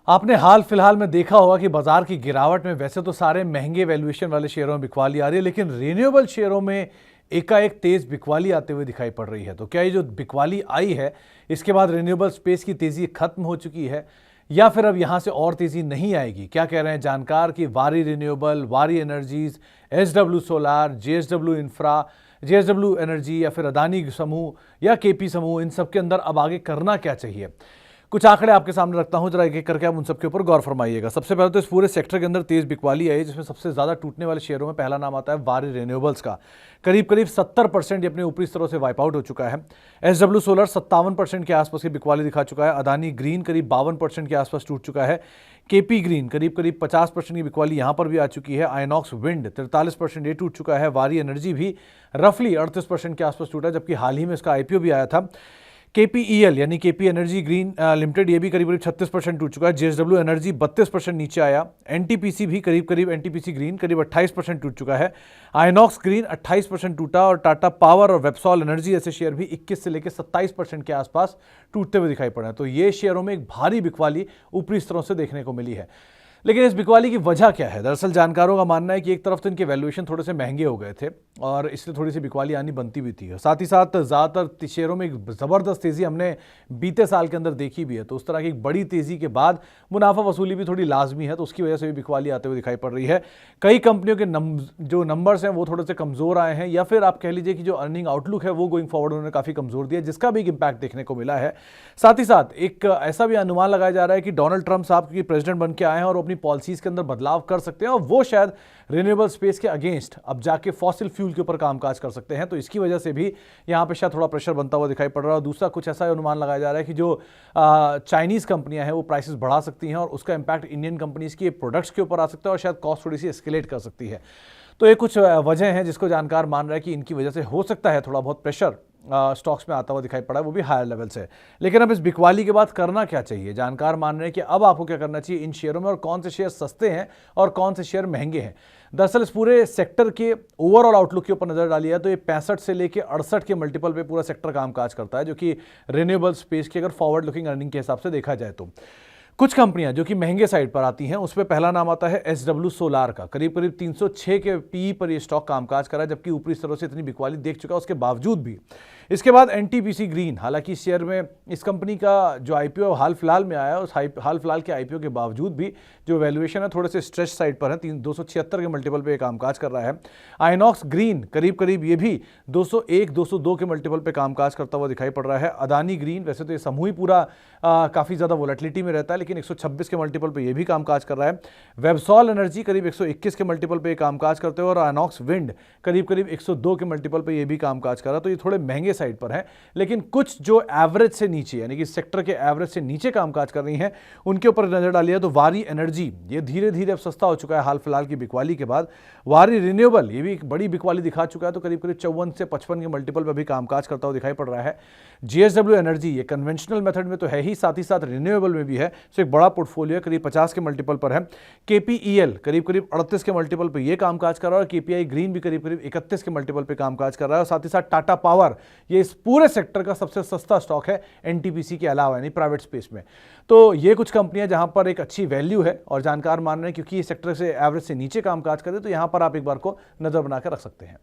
आपने हाल फिलहाल में देखा होगा कि बाजार की गिरावट में वैसे तो सारे महंगे वैल्यूएशन वाले शेयरों में बिकवाली आ रही है, लेकिन रिन्यूएबल शेयरों में एकाएक तेज बिकवाली आते हुए दिखाई पड़ रही है। तो क्या ये जो बिकवाली आई है, इसके बाद रिन्यूएबल स्पेस की तेजी खत्म हो चुकी है या फिर अब यहां से और तेजी नहीं आएगी? क्या कह रहे हैं जानकार कि वारी रिन्यूएबल, वारी energies, SW solar, JSW infra, JSW energy या फिर अदानी समूह या केपी समूह, इन सब के अंदर अब आगे करना क्या चाहिए? कुछ आंकड़े आपके सामने रखता हूं, जरा एक एक करके आप उन सबके ऊपर गौर फरमाइएगा। सबसे पहले तो इस पूरे सेक्टर के अंदर तेज बिकवाली आई, जिसमें सबसे ज्यादा टूटने वाले शेयरों में पहला नाम आता है वारी रिन्यूएबल्स का। करीब करीब 70% अपने ऊपरी स्तरों से वाइप आउट हो चुका है। एसडब्ल्यू सोलर 57% के आसपास की बिकवाली दिखा चुका है। अदानी ग्रीन करीब 52% के आसपास टूट चुका है। केपी ग्रीन करीब करीब 50% की बिकवाली यहां पर भी आ चुकी है। आइनॉक्स विंड 43% ये टूट चुका है। वारी एनर्जी भी रफली 38% के आसपास टूटा, जबकि हाल ही में इसका आईपीओ भी आया था। केपीईएल यानी केपी एनर्जी ग्रीन लिमिटेड, ये भी करीब करीब 36% टूट चुका है। जेएसडब्ल्यू एनर्जी 32% नीचे आया। एनटीपीसी भी करीब एनटीपीसी ग्रीन करीब 28% टूट चुका है। आइनॉक्स ग्रीन 28% टूटा और टाटा पावर और वेबसॉल एनर्जी ऐसे शेयर भी 21 से लेकर 27% के आसपास टूटते हुए दिखाई पड़े हैं। तो ये शेयरों में एक भारी बिकवाली ऊपरी स्तरों से देखने को मिली है। लेकिन इस बिकवाली की वजह क्या है? दरअसल जानकारों का मानना है कि एक तरफ तो इनके वैल्यूएशन थोड़े से महंगे हो गए थे और इसलिए थोड़ी सी बिकवाली आनी बनती भी थी। साथ ही साथ ज़्यादातर शेयरों में एक ज़बरदस्त तेज़ी हमने बीते साल के अंदर देखी भी है। तो उस तरह की एक बड़ी तेज़ी के बाद मुनाफा वसूली भी थोड़ी लाजमी है, तो उसकी वजह से भी बिकवाली आते हुए दिखाई पड़ रही है। कई कंपनियों के जो नंबर्स हैं वो थोड़े से कमज़ोर आए हैं, या फिर आप कह लीजिए कि जो अर्निंग आउटलुक है वो गोइंग फॉरवर्ड उन्होंने काफ़ी कमज़ोर दिया, जिसका भी एक इम्पैक्ट देखने को मिला है। साथ ही साथ एक ऐसा भी अनुमान लगाया जा रहा है कि डोनाल्ड ट्रंप साहब की प्रेसिडेंट बन के आए हैं और अपनी पॉलिसीज़ के अंदर बदलाव कर सकते हैं और वो शायद रिन्यूएबल स्पेस के अगेंस्ट अब जाके फॉसिल फ्यूल के ऊपर कामकाज कर सकते हैं। तो इसकी वजह से भी यहां पे शायद थोड़ा प्रेशर बनता हुआ दिखाई पड़ रहा है। और दूसरा कुछ ऐसा अनुमान लगाया जा रहा है कि जो चाइनीज कंपनियां हैं वो प्राइसेस बढ़ा सकती हैं और उसका इंपैक्ट इंडियन कंपनीज के प्रोडक्ट्स के ऊपर आ सकता है और शायद कॉस्ट थोड़ी सी एस्केलेट कर सकती है। तो ये कुछ वजह हैं जिसको जानकार मान रहा है कि इनकी वजह से हो सकता है थोड़ा बहुत प्रेशर स्टॉक्स में आता हुआ दिखाई पड़ा है, वो भी हायर लेवल से। लेकिन अब इस बिकवाली के बाद करना क्या चाहिए? जानकार मान रहे हैं कि अब आपको क्या करना चाहिए इन शेयरों में, और कौन से शेयर सस्ते हैं और कौन से शेयर महंगे हैं। दरअसल इस पूरे सेक्टर के ओवरऑल आउटलुक के ऊपर नजर डाली है तो ये 65 से लेकर 68 के मल्टीपल पे पूरा सेक्टर कामकाज करता है, जो कि रिन्यूएबल स्पेस की अगर फॉरवर्ड लुकिंग अर्निंग के हिसाब से देखा जाए तो कुछ कंपनियां जो कि महंगे साइड पर आती हैं, उसमें पहला नाम आता है एसडब्ल्यू सोलार का। करीब करीब 306 के पी पर ये स्टॉक कामकाज कर रहा है, जबकि ऊपरी स्तरों से इतनी बिकवाली देख चुका है उसके बावजूद भी। इसके बाद एनटीपीसी ग्रीन, हालांकि शेयर में इस कंपनी का जो आईपीओ हाल फिलहाल में आया है, उस हाल फिलहाल के आईपीओ के बावजूद भी जो वैल्यूएशन है थोड़े से स्ट्रेच साइड पर है। 276 के मल्टीपल पे कामकाज कर रहा है। आइनॉक्स ग्रीन करीब करीब ये भी 201 202 के मल्टीपल पे कामकाज करता हुआ दिखाई पड़ रहा है। अदानी ग्रीन, वैसे तो ये समूह ही पूरा काफ़ी ज़्यादा वोलेटिलिटी में रहता है, लेकिन 126 के मल्टीपल पे ये भी कामकाज कर रहा है। वेबसॉल एनर्जी करीब 121 के मल्टीपल पे कामकाज करते हुए और आइनॉक्स विंड करीब करीब 102 के मल्टीपल पे ये भी कामकाज कर रहा है। तो ये थोड़े महंगे साइड पर है, लेकिन कुछ जो एवरेज से नीचे यानी कि सेक्टर के एवरेज से नीचे कामकाज कर रही हैं उनके ऊपर नजर डाली है तो वारी एनर्जी ये धीरे धीरे अब सस्ता हो चुका है हाल फिलहाल की बिकवाली के बाद। वारी रिन्यूएबल ये भी एक बड़ी बिकवाली दिखा चुका है, तो करीब करीब 54 से 55 के मल्टीपल पर भी कामकाज करता हुआ दिखाई पड़ रहा है। जेएसडब्ल्यू एनर्जी ये कन्वेंशनल मेथड में तो है ही, साथ ही साथ रिन्यूएबल में भी है, तो एक बड़ा पोर्टफोलियो है, करीब 50 के मल्टीपल पर है। केपीईएल करीब करीब 38 के मल्टीपल पर यह कामकाज कर रहा है और केपीआई ग्रीन भी करीब करीब 31 के मल्टीपल पर कामकाज कर रहा है। और साथ ही साथ टाटा पावर ये इस पूरे सेक्टर का सबसे सस्ता स्टॉक है एनटीपीसी के अलावा, यानी प्राइवेट स्पेस में। तो ये कुछ कंपनियां जहां पर एक अच्छी वैल्यू है और जानकार मान रहे हैं क्योंकि ये सेक्टर से एवरेज से नीचे कामकाज करे, तो यहां पर आप एक बार को नजर बनाकर रख सकते हैं।